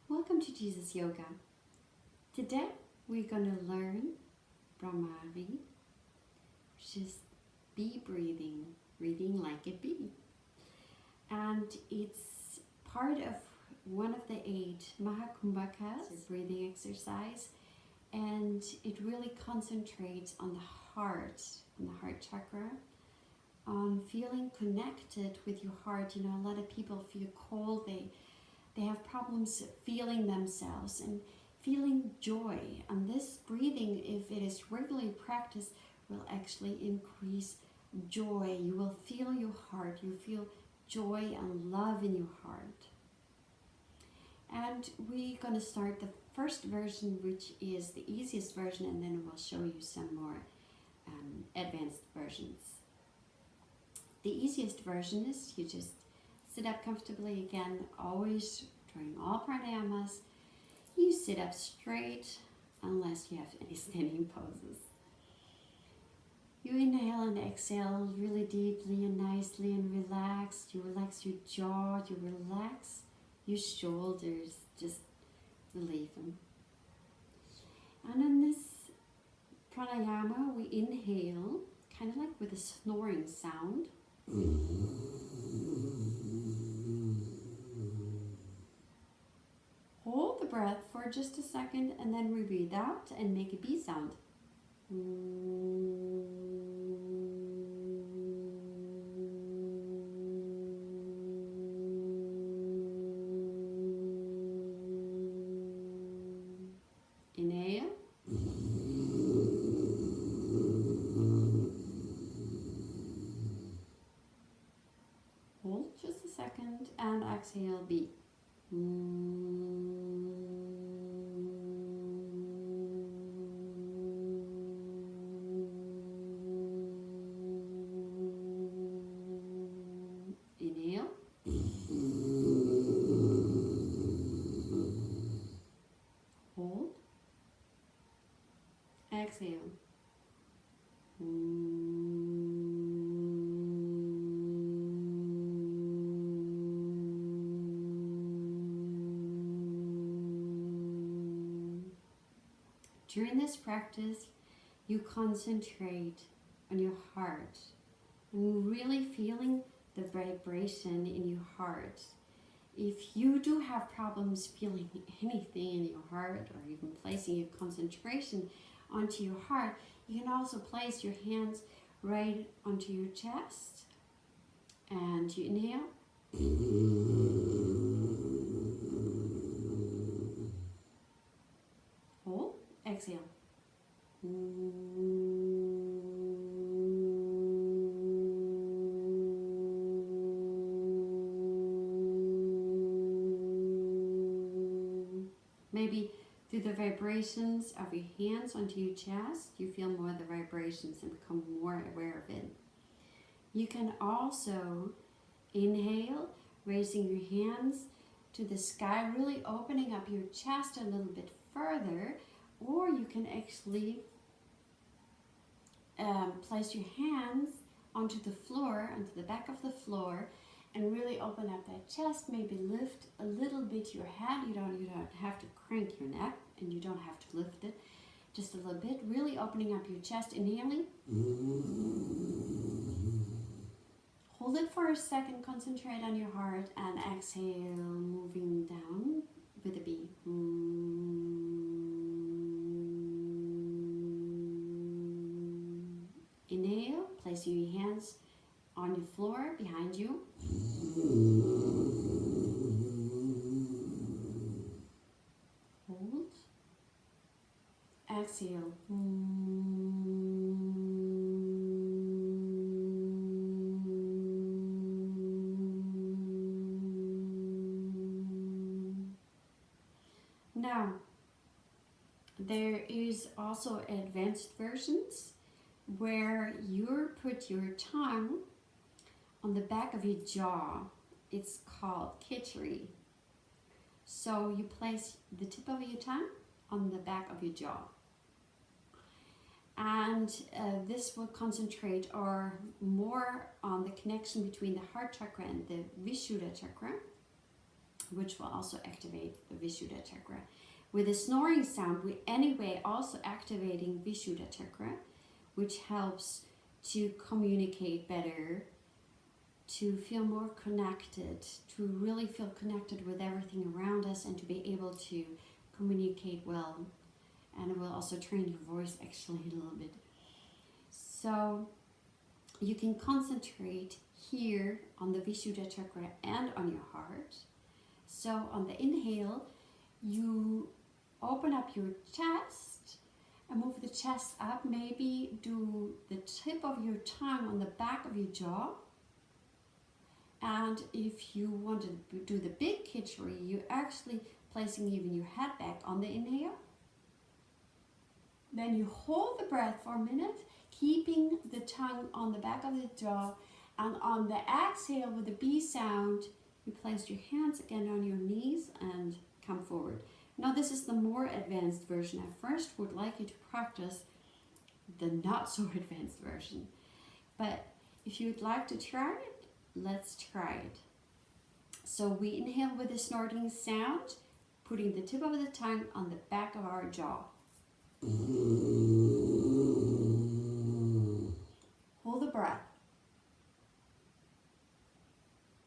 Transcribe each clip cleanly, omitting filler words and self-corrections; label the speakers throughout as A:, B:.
A: Welcome to Jesus Yoga. Today we're going to learn Bhramari, which is bee breathing, breathing like a bee. And it's part of one of the 8 Mahakumbhakas, breathing exercise, and it really concentrates on the heart chakra, on feeling connected with your heart. You know, a lot of people feel cold, they have problems feeling themselves and feeling joy. And this breathing, if it is regularly practiced, will actually increase joy. You will feel your heart, you feel joy and love in your heart. And we're going to start the first version, which is the easiest version, and then we'll show you some more advanced versions. The easiest version is you just sit up comfortably again, always during all pranayamas. You sit up straight unless you have any standing poses. You inhale and exhale really deeply and nicely and relaxed. You relax your jaw, you relax your shoulders, just relieve them. And in this pranayama, we inhale, kind of like with a snoring sound. Hold the breath for just a second and then we breathe out and make a bee sound. Inhale. Hold just a second and exhale, bee. Inhale. Hold. Exhale. During this practice, you concentrate on your heart and really feeling the vibration in your heart. If you do have problems feeling anything in your heart or even placing your concentration onto your heart, you can also place your hands right onto your chest. And you inhale. Hold. Exhale. Maybe through the vibrations of your hands onto your chest, you feel more of the vibrations and become more aware of it. You can also inhale, raising your hands to the sky, really opening up your chest a little bit further, or you can actually place your hands onto the floor, onto the back of the floor, and really open up that chest. Maybe lift a little bit your head. You don't have to crank your neck, and you don't have to lift it. Just a little bit, really opening up your chest. Inhaling. Hold it for a second, concentrate on your heart, and exhale, moving down with a bee. Inhale, placing your hands on your floor behind you. Hold. Exhale. Now, there is also advanced versions where you put your tongue on the back of your jaw. It's called Sitkari. So you place the tip of your tongue on the back of your jaw. And And this will concentrate or more on the connection between the heart chakra and the Vishuddha chakra, which will also activate the Vishuddha chakra. With the snoring sound, we anyway also activating Vishuddha chakra, which helps to communicate better, to feel more connected, to really feel connected with everything around us, and to be able to communicate well. And it will also train your voice actually a little bit. So you can concentrate here on the Vishuddha chakra and on your heart. So on the inhale, you open up your chest and move the chest up. Maybe do the tip of your tongue on the back of your jaw. And if you want to do the big kitchery, you're actually placing even your head back on the inhale. Then you hold the breath for a minute, keeping the tongue on the back of the jaw. And on the exhale with the B sound, you place your hands again on your knees and come forward. Now this is the more advanced version. I first would like you to practice the not so advanced version. But if you'd like to try it, let's try it. So we inhale with a snorting sound, putting the tip of the tongue on the back of our jaw. Hold the breath.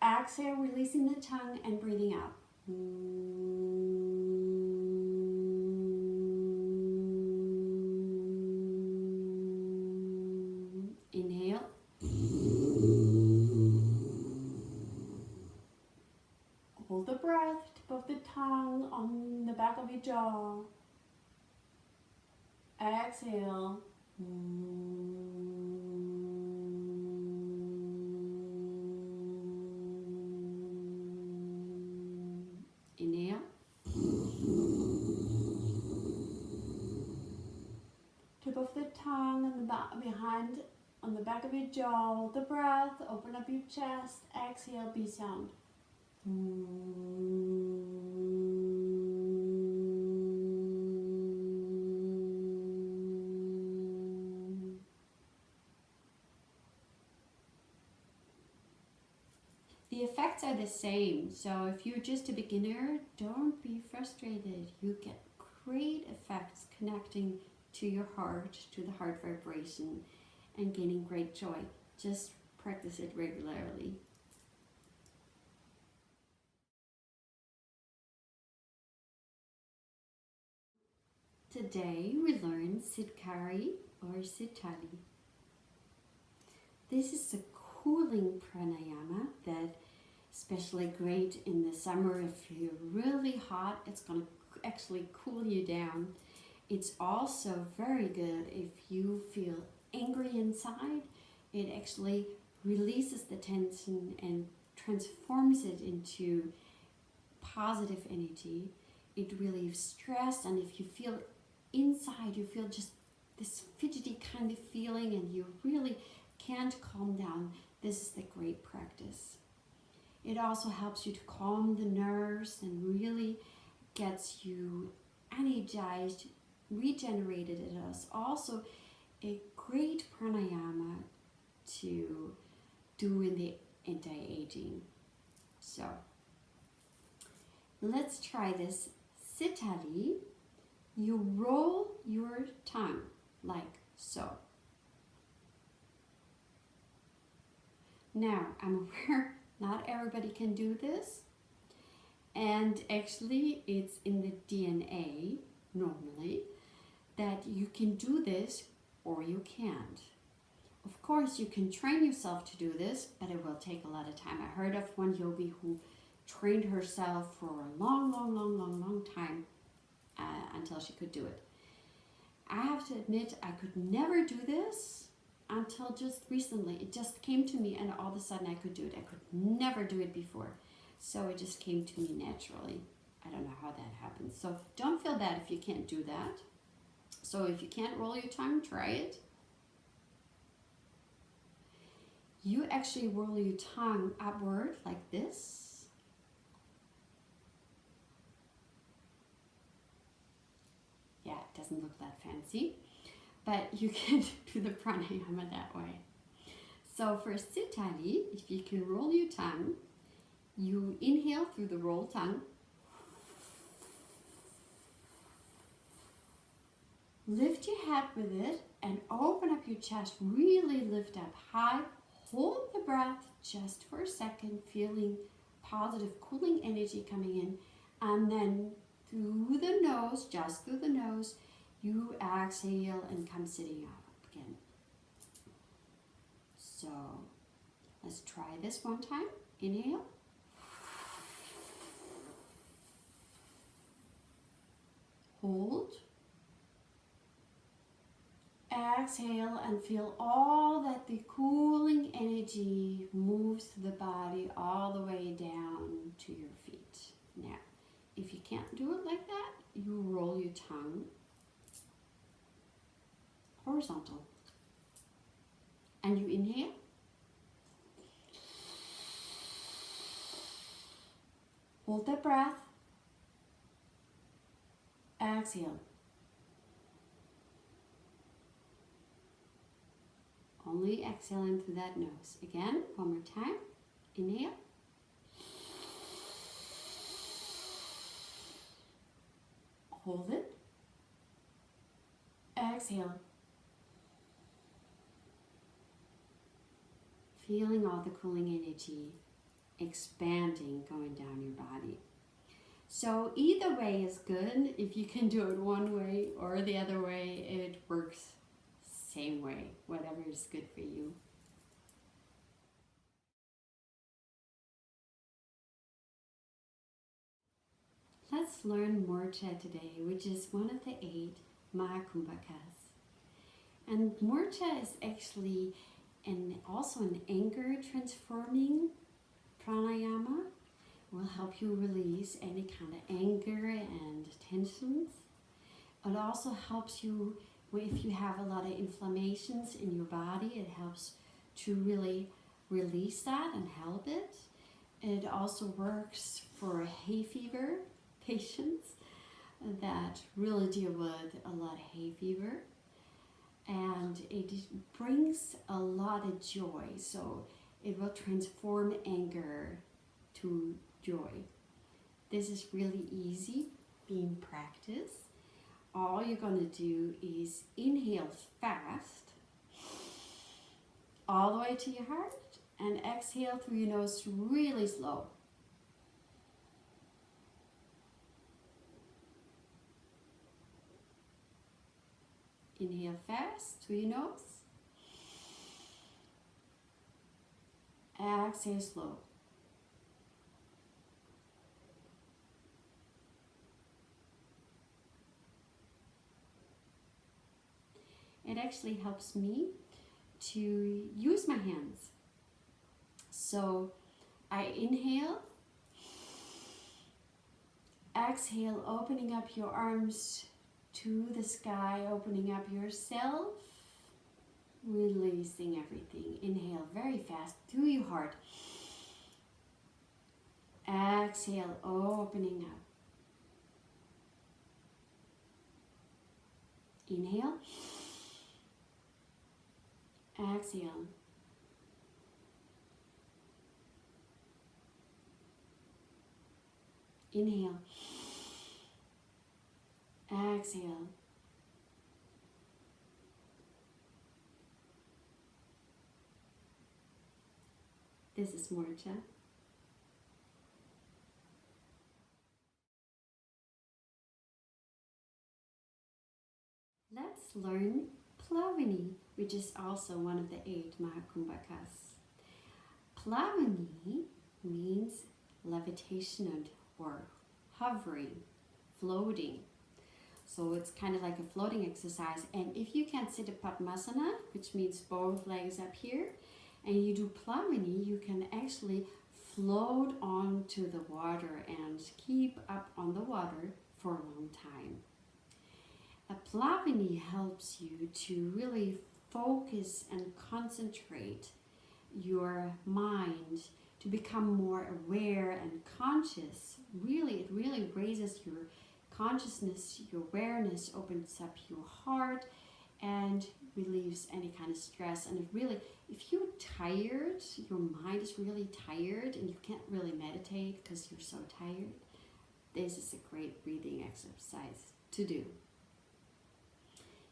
A: Exhale, releasing the tongue and breathing out. Inhale. Hold the breath, tip of the tongue on the back of your jaw. Exhale. Inhale. Tip of the tongue on the back behind on the back of your jaw. Hold the breath. Open up your chest. Exhale. B sound. The effects are the same, so if you're just a beginner, don't be frustrated. You get great effects connecting to your heart, to the heart vibration, and gaining great joy. Just practice it regularly. Today we learn Sitkari or Sitali. This is a cooling pranayama that especially great in the summer. If you're really hot, it's going to actually cool you down. It's also very good if you feel angry inside. It actually releases the tension and transforms it into positive energy. It relieves stress, and if you feel inside, you feel just this fidgety kind of feeling and you really can't calm down, this is the great practice. It also helps you to calm the nerves and really gets you energized, regenerated. It is also a great pranayama to do in the anti-aging. So let's try this. Sitali, you roll your tongue like so. Now, I'm aware not everybody can do this, and actually it's in the DNA normally that you can do this or you can't. Of course, you can train yourself to do this, but it will take a lot of time. I heard of one yogi who trained herself for a long time until she could do it. I have to admit, I could never do this until just recently. It just came to me and all of a sudden I could do it. I could never do it before. So it just came to me naturally. I don't know how that happens. So don't feel bad if you can't do that. So if you can't roll your tongue, try it. You actually roll your tongue upward like this. Yeah, it doesn't look that fancy. but you can do the pranayama that way. So for Sitali, if you can roll your tongue, you inhale through the rolled tongue. Lift your head with it and open up your chest. Really lift up high. Hold the breath just for a second, feeling positive cooling energy coming in. And then through the nose, just through the nose, you exhale and come sitting up again. So let's try this one time. Inhale. Hold. Exhale and feel all that the cooling energy moves through the body all the way down to your feet. Now, if you can't do it like that, you roll your tongue horizontal. And you inhale. Hold that breath. Exhale. Only exhaling through that nose. Again, one more time. Inhale. Hold it. Exhale. Feeling all the cooling energy expanding, going down your body. So either way is good. If you can do it one way or the other way, it works same way, whatever is good for you. Let's learn Murcha today, which is one of the 8 Mahakumbhakas. And Murcha is actually also an anger transforming pranayama. Will help you release any kind of anger and tensions. It also helps you if you have a lot of inflammations in your body. It helps to really release that and help it. It also works for hay fever patients that really deal with a lot of hay fever. And it brings a lot of joy. So it will transform anger to joy. This is really easy being practiced. All you're going to do is inhale fast all the way to your heart and exhale through your nose really slow. Inhale fast through your nose. Exhale slow. It actually helps me to use my hands. So I inhale, exhale, opening up your arms to the sky, opening up yourself, releasing everything. Inhale very fast through your heart. Exhale, opening up. Inhale. Exhale. Inhale. Exhale. This is Murcha. Let's learn Plavini, which is also one of the 8 Mahakumbhakas. Plavini means levitation or hovering, floating. So it's kind of like a floating exercise. And if you can sit a Padmasana, which means both legs up here, and you do Plavini, you can actually float onto the water and keep up on the water for a long time. A Plavini helps you to really focus and concentrate your mind to become more aware and conscious. It really raises your consciousness, your awareness, opens up your heart, and relieves any kind of stress. And it really, if you're tired, your mind is really tired and you can't really meditate because you're so tired, this is a great breathing exercise to do.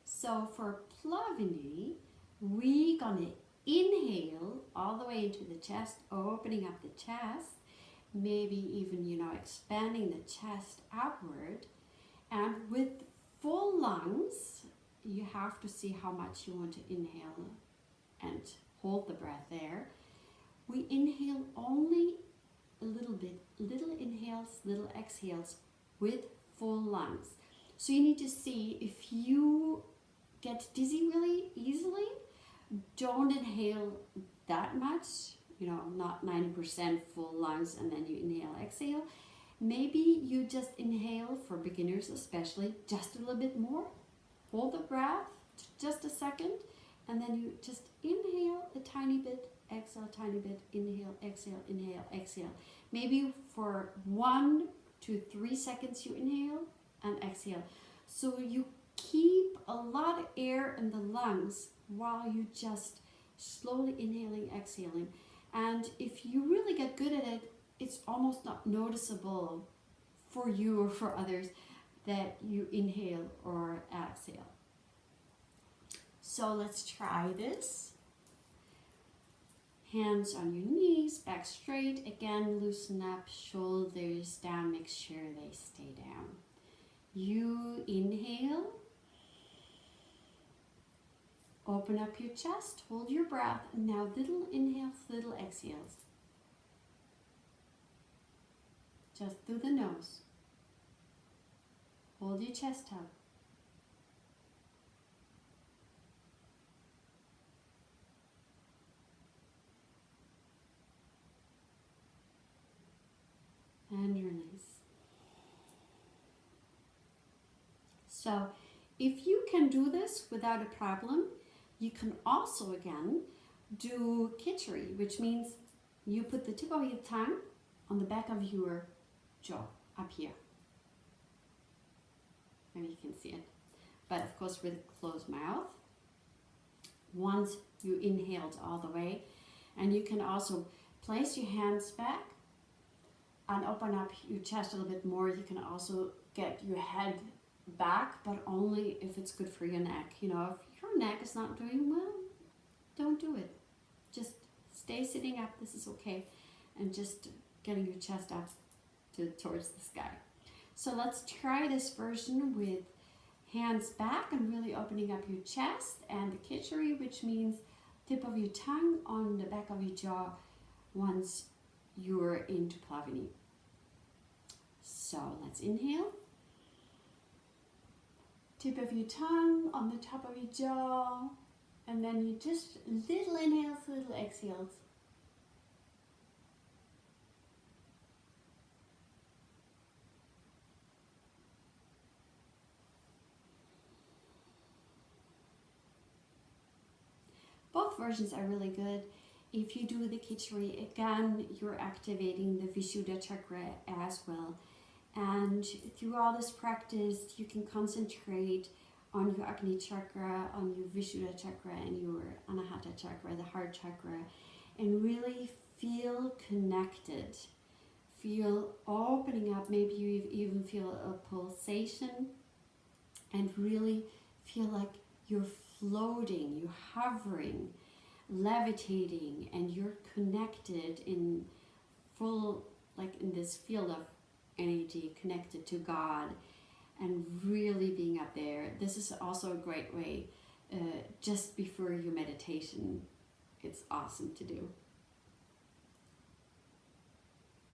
A: So for Plavini, we're gonna inhale all the way into the chest, opening up the chest, maybe even, expanding the chest outward. And with full lungs, you have to see how much you want to inhale and hold the breath there. We inhale only a little bit, little inhales, little exhales with full lungs. So you need to see if you get dizzy really easily, don't inhale that much, not 90% full lungs and then you inhale, exhale. Maybe you just inhale, for beginners especially, just a little bit more. Hold the breath just a second, and then you just inhale a tiny bit, exhale a tiny bit, inhale, exhale. Maybe for 1 to 3 seconds you inhale and exhale. So you keep a lot of air in the lungs while you just slowly inhaling, exhaling. And if you really get good at it, it's almost not noticeable for you or for others that you inhale or exhale. So let's try this. Hands on your knees, back straight. Again, loosen up, shoulders down, make sure they stay down. You inhale. Open up your chest, hold your breath, and now little inhales, little exhales. Just through the nose. Hold your chest up. And release. So, if you can do this without a problem, you can also, again, do Khichdi, which means you put the tip of your tongue on the back of your jaw, up here. Maybe you can see it. But of course with a closed mouth. Once you inhaled all the way. And you can also place your hands back and open up your chest a little bit more. You can also get your head back, but only if it's good for your neck. If your neck is not doing well, don't do it. Just stay sitting up, this is okay. And just getting your chest up towards the sky. So let's try this version with hands back and really opening up your chest, and the Khichdi, which means tip of your tongue on the back of your jaw once you're into Plavini. So let's inhale. Tip of your tongue on the top of your jaw, and then you just little inhales, little exhales. Both versions are really good. If you do the Khichdi, again, you're activating the Vishuddha chakra as well. And through all this practice, you can concentrate on your Agni chakra, on your Vishuddha chakra, and your Anahata chakra, the heart chakra, and really feel connected. Feel opening up, maybe you even feel a pulsation, and really feel like you're floating, you're hovering, levitating, and you're connected in full, like in this field of energy, connected to God, and really being up there. This is also a great way just before your meditation. It's awesome to do.